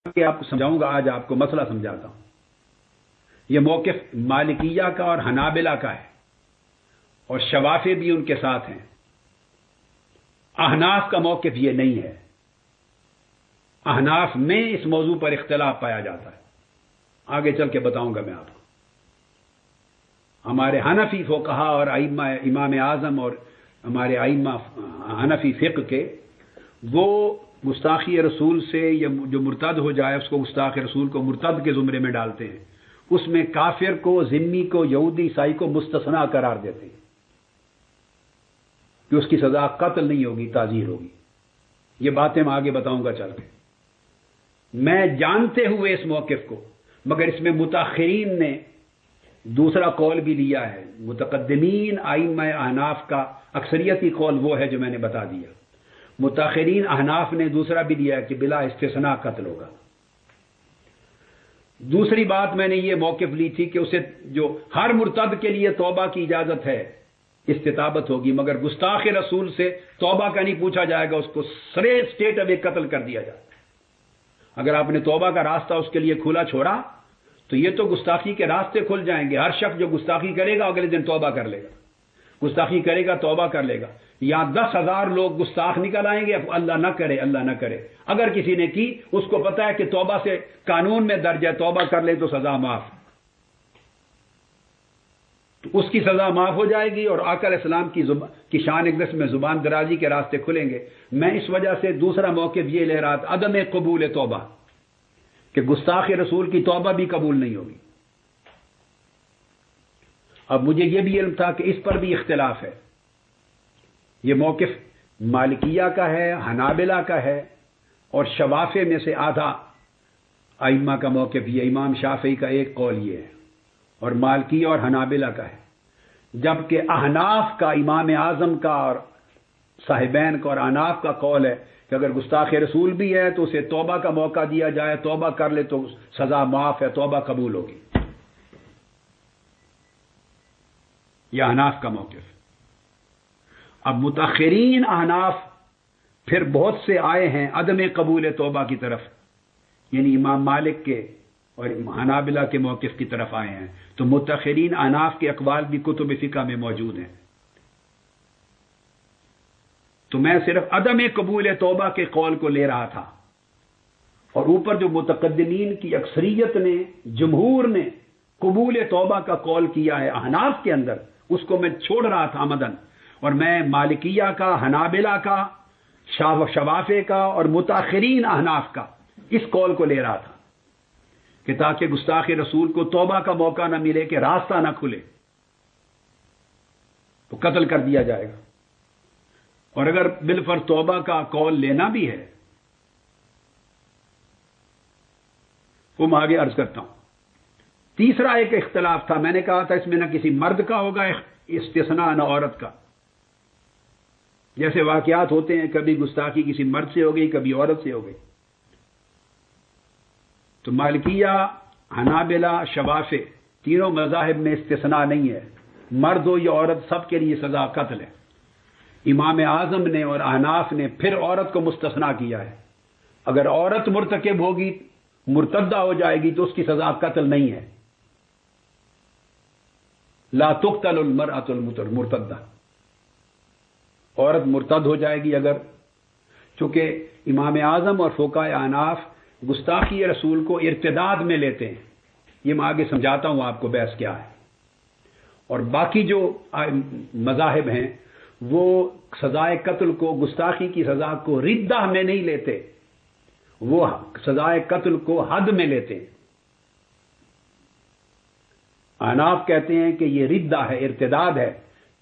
کہ آپ کو سمجھاؤں گا، آج آپ کو مسئلہ سمجھاتا ہوں. یہ موقف مالکیہ کا اور حنابلہ کا ہے، اور شوافی بھی ان کے ساتھ ہیں. احناف کا موقف یہ نہیں ہے. احناف میں اس موضوع پر اختلاف پایا جاتا ہے، آگے چل کے بتاؤں گا میں آپ کو. ہمارے حنفی فقہا اور ائمہ، امام اعظم اور ہمارے ائمہ حنفی فقہ کے، وہ گستاخی رسول سے یا جو مرتد ہو جائے اس کو گستاخ رسول کو مرتد کے زمرے میں ڈالتے ہیں. اس میں کافر کو، ذمی کو، یہودی عیسائی کو مستثنا قرار دیتے ہیں کہ اس کی سزا قتل نہیں ہوگی، تعزیر ہوگی. یہ باتیں میں آگے بتاؤں گا چل کے. میں جانتے ہوئے اس موقف کو، مگر اس میں متاخرین نے دوسرا قول بھی لیا ہے. متقدمین ائمہ احناف کا اکثریتی قول وہ ہے جو میں نے بتا دیا. متاخرین احناف نے دوسرا بھی لیا ہے کہ بلا استثناء قتل ہوگا. دوسری بات میں نے یہ موقف لی تھی کہ اسے جو ہر مرتد کے لیے توبہ کی اجازت ہے، استطابت ہوگی، مگر گستاخ رسول سے توبہ کا نہیں پوچھا جائے گا، اس کو سرے اسٹیٹ اب قتل کر دیا جائے. اگر آپ نے توبہ کا راستہ اس کے لیے کھلا چھوڑا تو یہ تو گستاخی کے راستے کھل جائیں گے. ہر شخص جو گستاخی کرے گا اگلے دن توبہ کر لے گا، گستاخی کرے گا توبہ کر لے گا. یہاں 10,000 لوگ گستاخ نکل آئیں گے. اللہ نہ کرے، اللہ نہ کرے، اگر کسی نے کی، اس کو پتا ہے کہ توبہ سے قانون میں درج ہے، توبہ کر لے تو سزا معاف، تو اس کی سزا معاف ہو جائے گی اور آقا علیہ السلام کی شان اقدس میں زبان درازی کے راستے کھلیں گے. میں اس وجہ سے دوسرا موقف یہ لے رہا تھا، عدم قبول توبہ، کہ گستاخ رسول کی توبہ بھی قبول نہیں ہوگی. اب مجھے یہ بھی علم تھا کہ اس پر بھی اختلاف ہے. یہ موقف مالکیہ کا ہے، حنابلہ کا ہے، اور شوافی میں سے آدھا ائمہ کا موقف یہ، امام شافعی کا ایک قول یہ ہے، اور مالکیہ اور حنابلہ کا ہے. جبکہ احناف کا، امام اعظم کا اور صاحبین کا اور احناف کا قول ہے کہ اگر گستاخ رسول بھی ہے تو اسے توبہ کا موقع دیا جائے، توبہ کر لے تو سزا معاف ہے، توبہ قبول ہوگی. یہ احناف کا موقف. اب متاخرین احناف پھر بہت سے آئے ہیں عدم قبول توبہ کی طرف، یعنی امام مالک کے اور حنابلہ کے موقف کی طرف آئے ہیں. تو متاخرین احناف کے اقوال بھی کتب فقہ میں موجود ہیں. تو میں صرف عدم قبول توبہ کے قول کو لے رہا تھا، اور اوپر جو متقدمین کی اکثریت نے، جمہور نے قبول توبہ کا قول کیا ہے احناف کے اندر، اس کو میں چھوڑ رہا تھا آمدن، اور میں مالکیہ کا، حنابلہ کا، شوافی کا اور متاخرین احناف کا اس قول کو لے رہا تھا کہ تاکہ گستاخ رسول کو توبہ کا موقع نہ ملے، کہ راستہ نہ کھلے، تو قتل کر دیا جائے گا. اور اگر بالفرض توبہ کا قول لینا بھی ہے، وہ میں آگے عرض کرتا ہوں. تیسرا ایک اختلاف تھا، میں نے کہا تھا اس میں نہ کسی مرد کا ہوگا استثناء نہ عورت کا. جیسے واقعات ہوتے ہیں، کبھی گستاخی کسی مرد سے ہو گئی، کبھی عورت سے ہو گئی. تو مالکیہ، حنابلہ، شوافی تینوں مذاہب میں استثناء نہیں ہے، مرد ہو یا عورت سب کے لیے سزا قتل ہے. امام اعظم نے اور احناف نے پھر عورت کو مستثنا کیا ہے. اگر عورت مرتکب ہوگی، مرتدہ ہو جائے گی تو اس کی سزا قتل نہیں ہے. لا تقتل المرأة المرتدہ، عورت مرتد ہو جائے گی اگر، چونکہ امام اعظم اور فقہاء احناف گستاخی رسول کو ارتداد میں لیتے ہیں. یہ میں آگے سمجھاتا ہوں آپ کو بحث کیا ہے. اور باقی جو مذاہب ہیں وہ سزائے قتل کو، گستاخی کی سزا کو ردہ میں نہیں لیتے، وہ سزائے قتل کو حد میں لیتے ہیں. احناف کہتے ہیں کہ یہ ردہ ہے، ارتداد ہے،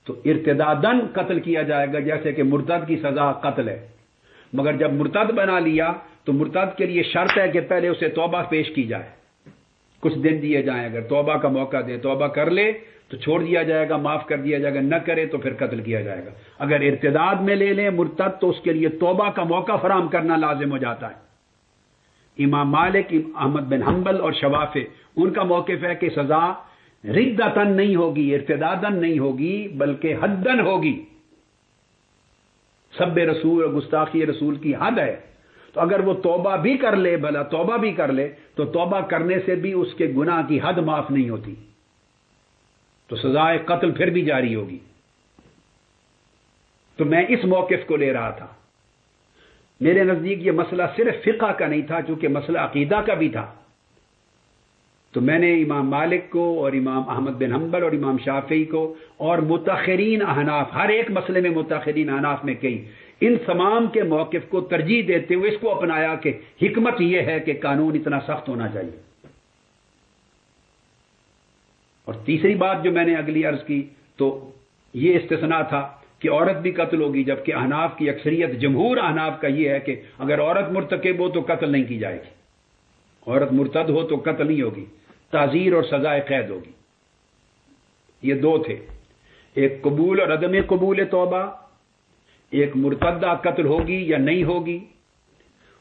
تو ارتدادن قتل کیا جائے گا، جیسے کہ مرتد کی سزا قتل ہے. مگر جب مرتد بنا لیا تو مرتد کے لیے شرط ہے کہ پہلے اسے توبہ پیش کی جائے، کچھ دن دیے جائیں. اگر توبہ کا موقع دے، توبہ کر لے تو چھوڑ دیا جائے گا، معاف کر دیا جائے گا، نہ کرے تو پھر قتل کیا جائے گا. اگر ارتداد میں لے لیں مرتد تو اس کے لیے توبہ کا موقع فراہم کرنا لازم ہو جاتا ہے. امام مالک، احمد بن حنبل اور شوافی ان کا موقف ہے کہ سزا ردتن نہیں ہوگی، ارتدادن نہیں ہوگی، بلکہ حدن ہوگی. سب رسول اور گستاخی رسول کی حد ہے، تو اگر وہ توبہ بھی کر لے، بھلا توبہ بھی کر لے، تو توبہ کرنے سے بھی اس کے گناہ کی حد معاف نہیں ہوتی، تو سزائے قتل پھر بھی جاری ہوگی۔ تو میں اس موقف کو لے رہا تھا۔ میرے نزدیک یہ مسئلہ صرف فقہ کا نہیں تھا، چونکہ مسئلہ عقیدہ کا بھی تھا۔ تو میں نے امام مالک کو اور امام احمد بن حنبل اور امام شافعی کو اور متاخرین احناف، ہر ایک مسئلے میں متاخرین احناف میں کئی، ان تمام کے موقف کو ترجیح دیتے ہوئے اس کو اپنایا کہ حکمت یہ ہے کہ قانون اتنا سخت ہونا چاہیے۔ اور تیسری بات جو میں نے اگلی عرض کی تو یہ استثناء تھا کہ عورت بھی قتل ہوگی، جبکہ احناف کی اکثریت، جمہور احناف کا یہ ہے کہ اگر عورت مرتکب ہو تو قتل نہیں کی جائے گی، عورت مرتد ہو تو قتل نہیں ہوگی، تعزیر اور سزائے قید ہوگی۔ یہ دو تھے، ایک قبول اور عدم قبول توبہ، ایک مرتدہ قتل ہوگی یا نہیں ہوگی،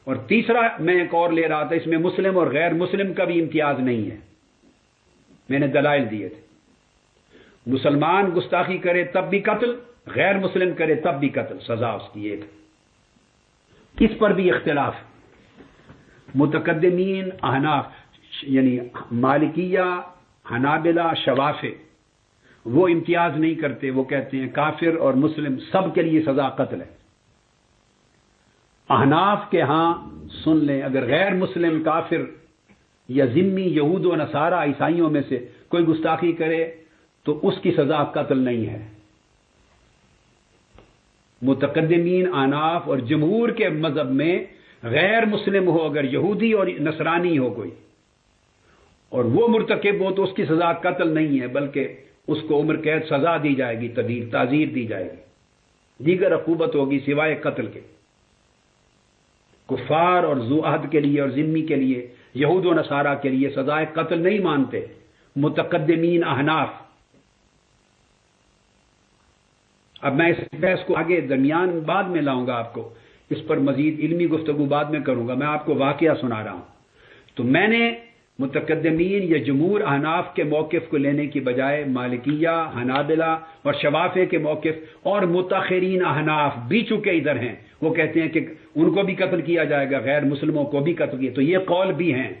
اور تیسرا میں ایک اور لے رہا تھا، اس میں مسلم اور غیر مسلم کا بھی امتیاز نہیں ہے۔ میں نے دلائل دیے تھے، مسلمان گستاخی کرے تب بھی قتل، غیر مسلم کرے تب بھی قتل، سزا اس کی ایک۔ اس پر بھی اختلاف، متقدمین احناف یعنی مالکیہ، حنابلہ، شوافع، وہ امتیاز نہیں کرتے، وہ کہتے ہیں کافر اور مسلم سب کے لیے سزا قتل ہے۔ احناف کے ہاں سن لیں، اگر غیر مسلم، کافر یا ذمی یہود و نصارہ عیسائیوں میں سے کوئی گستاخی کرے تو اس کی سزا قتل نہیں ہے۔ متقدمین احناف اور جمہور کے مذہب میں غیر مسلم ہو، اگر یہودی اور نصرانی ہو کوئی، اور وہ مرتکب ہو تو اس کی سزا قتل نہیں ہے، بلکہ اس کو عمر قید سزا دی جائے گی، تعزیر دی جائے گی، دیگر عقوبت ہوگی سوائے قتل کے۔ کفار اور ذو عہد کے لیے اور ذمی کے لیے، یہود و نصارہ کے لیے سزائے قتل نہیں مانتے متقدمین احناف۔ اب میں اس بحث کو آگے درمیان بعد میں لاؤں گا، آپ کو اس پر مزید علمی گفتگو بعد میں کروں گا، میں آپ کو واقعہ سنا رہا ہوں۔ تو میں نے متقدمین یا جمہور احناف کے موقف کو لینے کی بجائے مالکیہ، حنابلہ اور شوافع کے موقف، اور متاخرین احناف بھی چونکہ ادھر ہیں، وہ کہتے ہیں کہ ان کو بھی قتل کیا جائے گا، غیر مسلموں کو بھی قتل کیا، تو یہ قول بھی ہیں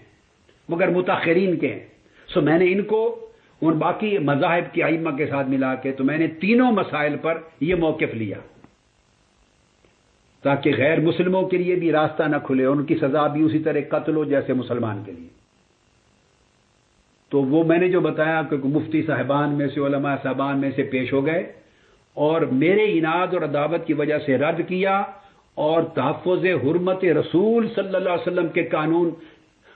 مگر متاخرین کے ہیں۔ سو میں نے ان کو ان باقی مذاہب کی ائمہ کے ساتھ ملا کے، تو میں نے تینوں مسائل پر یہ موقف لیا تاکہ غیر مسلموں کے لیے بھی راستہ نہ کھلے، ان کی سزا بھی اسی طرح قتل ہو جیسے مسلمان کے لیے۔ تو وہ میں نے جو بتایا کہ مفتی صاحبان میں سے، علماء صاحبان میں سے پیش ہو گئے اور میرے عناد اور عداوت کی وجہ سے رد کیا، اور تحفظ حرمت رسول صلی اللہ علیہ وسلم کے قانون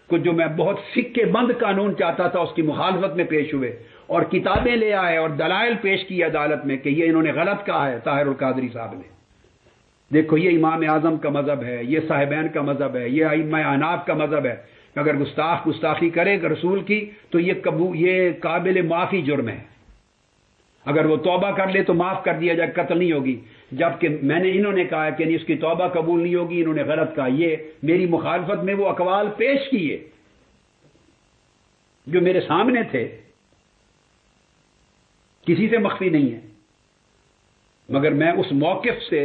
کو، جو میں بہت سکے بند قانون چاہتا تھا، اس کی مخالفت میں پیش ہوئے اور کتابیں لے آئے اور دلائل پیش کی عدالت میں کہ یہ انہوں نے غلط کہا ہے طاہر القادری صاحب نے، دیکھو یہ امام اعظم کا مذہب ہے، یہ صاحبین کا مذہب ہے، یہ ائمہ احناف کا مذہب ہے کہ اگر گستاخی کرے گا رسول کی تو یہ قابل معافی جرم ہے، اگر وہ توبہ کر لے تو معاف کر دیا جائے، قتل نہیں ہوگی۔ جبکہ میں نے انہوں نے کہا کہ نہیں، اس کی توبہ قبول نہیں ہوگی، انہوں نے غلط کہا۔ یہ میری مخالفت میں وہ اقوال پیش کیے جو میرے سامنے تھے، کسی سے مخفی نہیں ہے، مگر میں اس موقف سے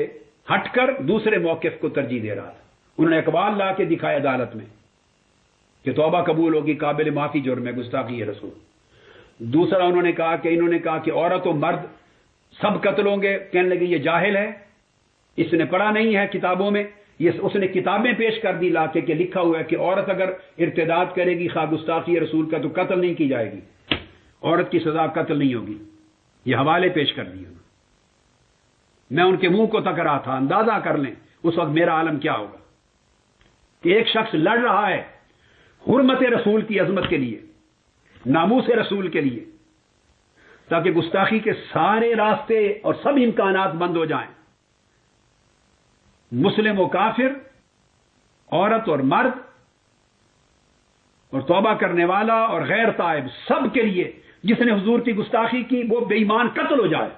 ہٹ کر دوسرے موقف کو ترجیح دے رہا تھا۔ انہوں نے اقوال لا کے دکھائے عدالت میں کہ توبہ قبول ہوگی، قابل معافی جرم ہے، گستاخی ہے رسول۔ دوسرا انہوں نے کہا کہ عورت و مرد سب قتل ہوں گے، کہنے لگے یہ جاہل ہے، اس نے پڑھا نہیں ہے کتابوں میں، اس نے کتابیں پیش کر دی لا کے کہ لکھا ہوا ہے کہ عورت اگر ارتداد کرے گی خواہ گستاخی رسول کا تو قتل نہیں کی جائے گی، عورت کی سزا قتل نہیں ہوگی۔ یہ حوالے پیش کر دیے، میں ان کے منہ کو تک رہا تھا، اندازہ کر لیں اس وقت میرا عالم کیا ہوگا کہ ایک شخص لڑ رہا ہے حرمت رسول کی عظمت کے لیے، ناموس رسول کے لیے، تاکہ گستاخی کے سارے راستے اور سب امکانات بند ہو جائیں، مسلم و کافر، عورت اور مرد، اور توبہ کرنے والا اور غیر تائب، سب کے لیے جس نے حضور کی گستاخی کی وہ بے ایمان قتل ہو جائے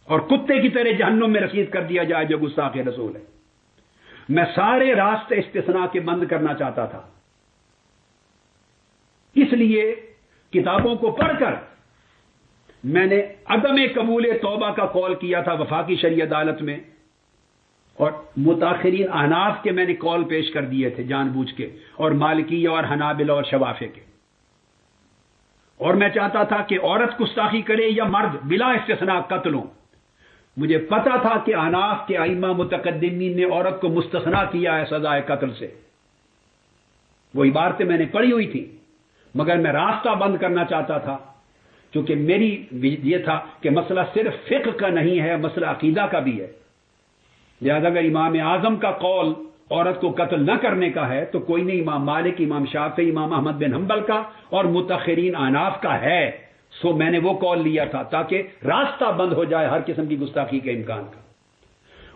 اور کتے کی طرح جہنم میں رسید کر دیا جائے جو گستاخ رسول ہے۔ میں سارے راستے استثناء کے بند کرنا چاہتا تھا، اس لیے کتابوں کو پڑھ کر میں نے عدم قبول توبہ کا قول کیا تھا وفاقی شرعی عدالت میں، اور متاخرین احناف کے میں نے کال پیش کر دیے تھے جان بوجھ کے، اور مالکیہ اور حنابلہ اور شوافع کے، اور میں چاہتا تھا کہ عورت گستاخی کرے یا مرد بلا استثناء قتل ہو۔ مجھے پتا تھا کہ احناف کے ائمہ متقدمین نے عورت کو مستثنا کیا ہے سزائے قتل سے، وہ عبارتیں میں نے پڑھی ہوئی تھی، مگر میں راستہ بند کرنا چاہتا تھا، کیونکہ میری یہ تھا کہ مسئلہ صرف فقہ کا نہیں ہے، مسئلہ عقیدہ کا بھی ہے۔ لہذا اگر امام اعظم کا قول عورت کو قتل نہ کرنے کا ہے تو کوئی نہیں، امام مالک، امام شافعی، امام احمد بن حنبل کا اور متاخرین احناف کا ہے۔ سو میں نے وہ قول لیا تھا تاکہ راستہ بند ہو جائے ہر قسم کی گستاخی کے امکان کا۔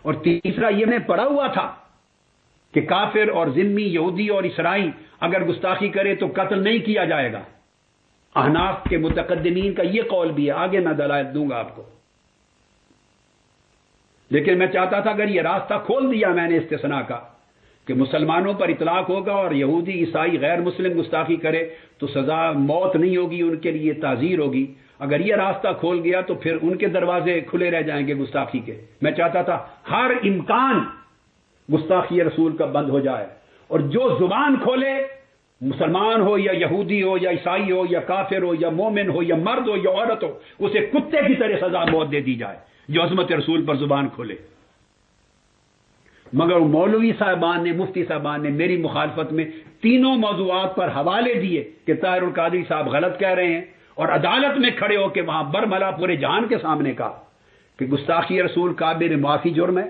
اور تیسرا یہ میں پڑھا ہوا تھا کہ کافر اور ذمی، یہودی اور عیسائی اگر گستاخی کرے تو قتل نہیں کیا جائے گا۔ احناف کے متقدمین کا یہ قول بھی ہے، آگے میں دلائل دوں گا آپ کو۔ لیکن میں چاہتا تھا اگر یہ راستہ کھول دیا میں نے استثناء کا کہ مسلمانوں پر اطلاق ہوگا اور یہودی عیسائی غیر مسلم گستاخی کرے تو سزا موت نہیں ہوگی، ان کے لیے تعزیر ہوگی، اگر یہ راستہ کھول گیا تو پھر ان کے دروازے کھلے رہ جائیں گے گستاخی کے۔ میں چاہتا تھا ہر امکان گستاخی رسول کا بند ہو جائے، اور جو زبان کھولے، مسلمان ہو یا یہودی ہو یا عیسائی ہو یا کافر ہو یا مومن ہو یا مرد ہو یا عورت ہو، اسے کتے کی طرح سزا موت دے دی جائے جو عظمت رسول پر زبان کھولے۔ مگر مولوی صاحبان نے، مفتی صاحبان نے میری مخالفت میں تینوں موضوعات پر حوالے دیے کہ طاہر القادری صاحب غلط کہہ رہے ہیں، اور عدالت میں کھڑے ہو کے وہاں برملا پورے جہان کے سامنے کہا کہ گستاخی رسول قابل معافی جرم ہے۔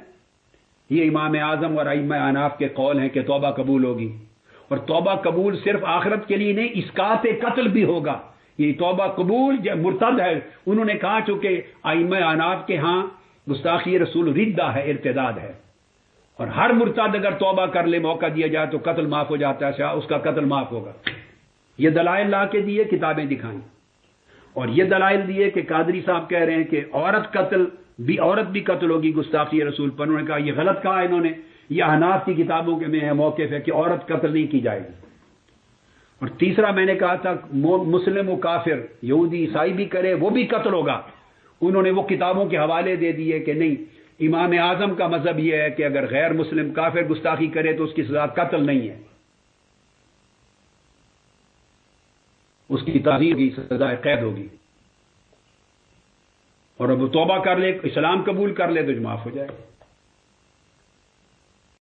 یہ امام اعظم اور ائمہ احناف کے قول ہیں کہ توبہ قبول ہوگی، اور توبہ قبول صرف آخرت کے لیے نہیں، اسقاط قتل بھی ہوگا۔ یہ توبہ قبول مرتد ہے، انہوں نے کہا چونکہ ائمہ احناف کے ہاں گستاخی رسول ردہ ہے، ارتداد ہے، اور ہر مرتد اگر توبہ کر لے، موقع دیا جائے تو قتل معاف ہو جاتا ہے، اس کا قتل معاف ہوگا۔ یہ دلائل لا کے دیے، کتابیں دکھائیں، اور یہ دلائل دیے کہ قادری صاحب کہہ رہے ہیں کہ عورت بھی قتل ہوگی گستاخی رسول پر۔ انہوں نے کہا یہ غلط کہا انہوں نے، یہ احناف کی کتابوں کے میں ہے موقف ہے کہ عورت قتل نہیں کی جائے گی۔ اور تیسرا میں نے کہا تھا مسلم و کافر، یہودی عیسائی بھی کرے وہ بھی قتل ہوگا۔ انہوں نے وہ کتابوں کے حوالے دے دیے کہ نہیں، امام اعظم کا مذہب یہ ہے کہ اگر غیر مسلم کافر گستاخی کرے تو اس کی سزا قتل نہیں ہے، اس کی تعزیر کی سزا قید ہوگی، اور اب وہ توبہ کر لے، اسلام قبول کر لے تو معاف ہو جائے۔